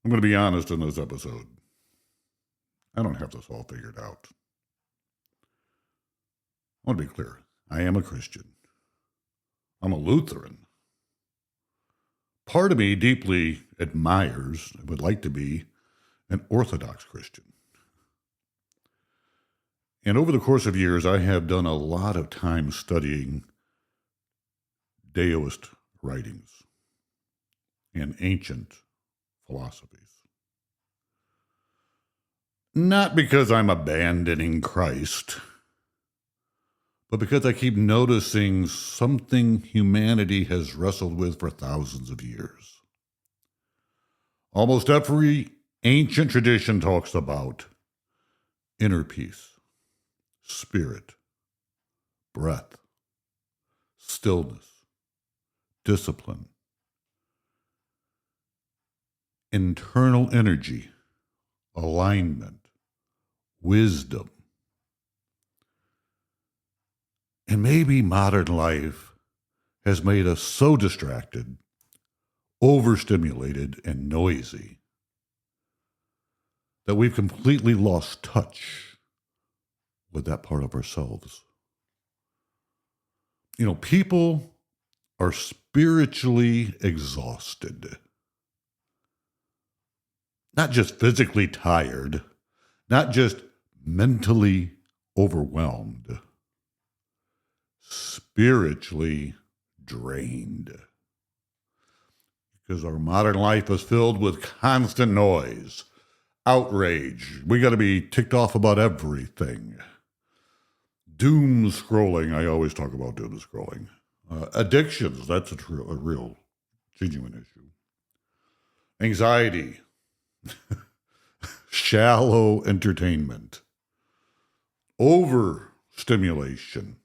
I'm going to be honest in this episode. I don't have this all figured out. I want to be clear. I am a Christian. I'm a Lutheran. Part of me deeply admires, would like to be, an Orthodox Christian. And over the course of years, I have done a lot of time studying Taoist writings and ancient philosophies. Not because I'm abandoning Christ, but because I keep noticing something humanity has wrestled with for thousands of years. Almost every ancient tradition talks about inner peace, spirit, breath, stillness, discipline, internal energy, alignment, wisdom. And maybe modern life has made us so distracted, overstimulated, and noisy that we've completely lost touch with that part of ourselves. You know, people are spiritually exhausted. Not just physically tired, not just mentally overwhelmed, spiritually drained. Because our modern life is filled with constant noise, outrage. We got to be ticked off about everything. Doom scrolling. I always talk about doom scrolling. Addictions. That's a real, genuine issue. Anxiety. Shallow entertainment. Overstimulation.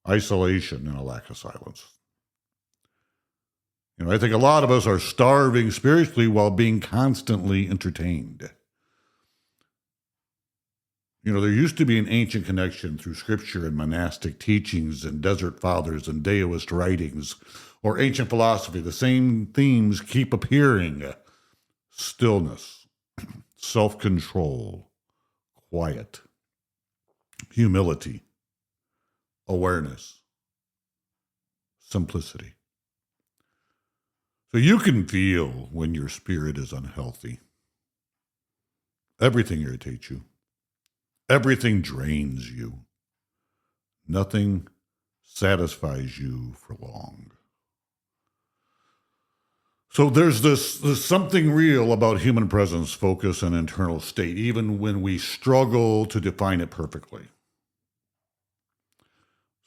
Isolation and a lack of silence. You know, I think a lot of us are starving spiritually while being constantly entertained. You know, there used to be an ancient connection through scripture and monastic teachings and desert fathers and Taoist writings or ancient philosophy. The same themes keep appearing. Stillness, self-control, quiet, humility, awareness, simplicity. So you can feel when your spirit is unhealthy. Everything irritates you. Everything drains you. Nothing satisfies you for long. So there's this something real about human presence, focus, and internal state, even when we struggle to define it perfectly.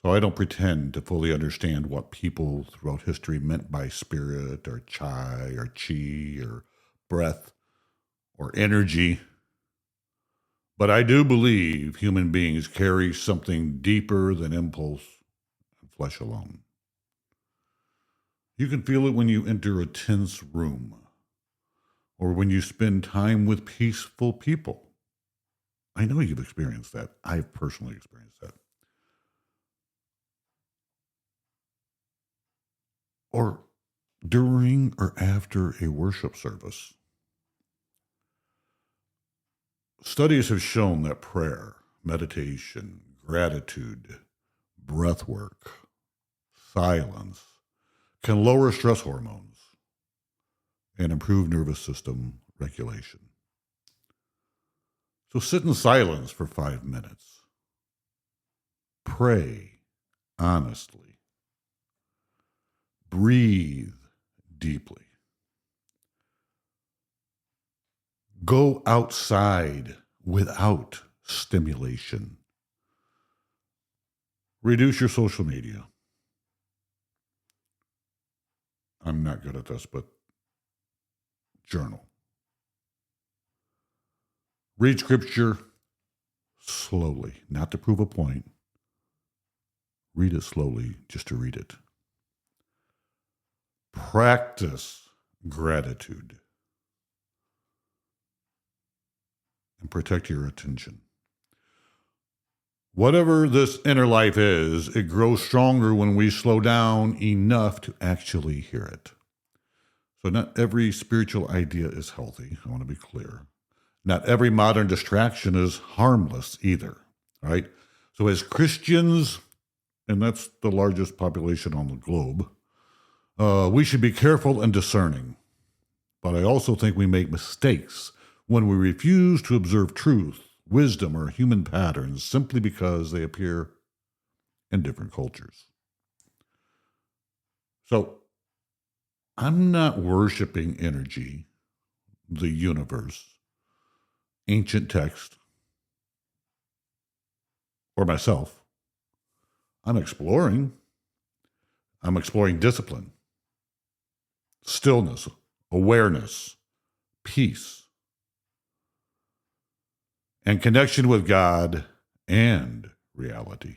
So I don't pretend to fully understand what people throughout history meant by spirit or chai or chi or breath or energy. But I do believe human beings carry something deeper than impulse and flesh alone. You can feel it when you enter a tense room or when you spend time with peaceful people. I know you've experienced that. I've personally experienced that. Or during or after a worship service. Studies have shown that prayer, meditation, gratitude, breath work, silence can lower stress hormones and improve nervous system regulation. So sit in silence for 5 minutes. Pray honestly. Breathe deeply. Go outside without stimulation. Reduce your social media. I'm not good at this, but journal. Read scripture slowly, not to prove a point. Read it slowly just to read it. Practice gratitude. And protect your attention. Whatever this inner life is, it grows stronger when we slow down enough to actually hear it. So not every spiritual idea is healthy. I want to be clear. Not every modern distraction is harmless either, right? So as Christians, and that's the largest population on the globe, we should be careful and discerning. But I also think we make mistakes when we refuse to observe truth, wisdom, or human patterns simply because they appear in different cultures. So I'm not worshiping energy, the universe, ancient text, or myself. I'm exploring. I'm exploring discipline, stillness, awareness, peace, and connection with God and reality.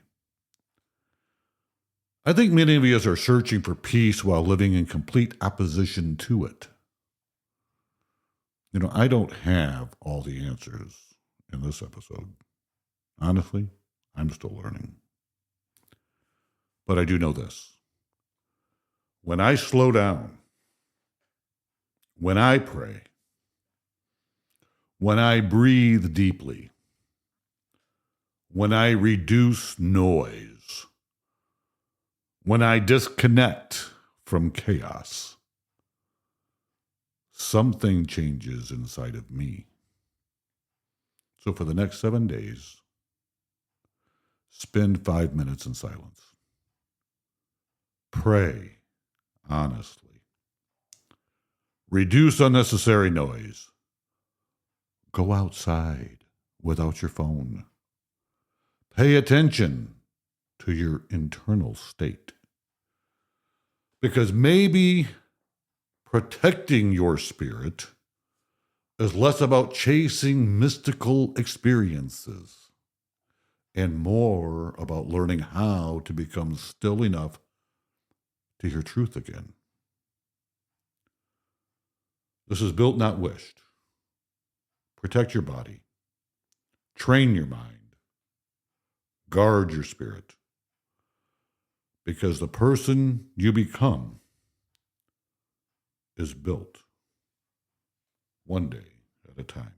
I think many of us are searching for peace while living in complete opposition to it. I don't have all the answers in this episode. Honestly, I'm still learning. But I do know this. When I slow down, when I pray, when I breathe deeply, when I reduce noise, when I disconnect from chaos, something changes inside of me. So for the next 7 days, spend 5 minutes in silence. Pray honestly. Reduce unnecessary noise. Go outside without your phone. Pay attention to your internal state. Because maybe protecting your spirit is less about chasing mystical experiences and more about learning how to become still enough to hear truth again. This is built, not wished. Protect your body. Train your mind. Guard your spirit. Because the person you become is built one day at a time.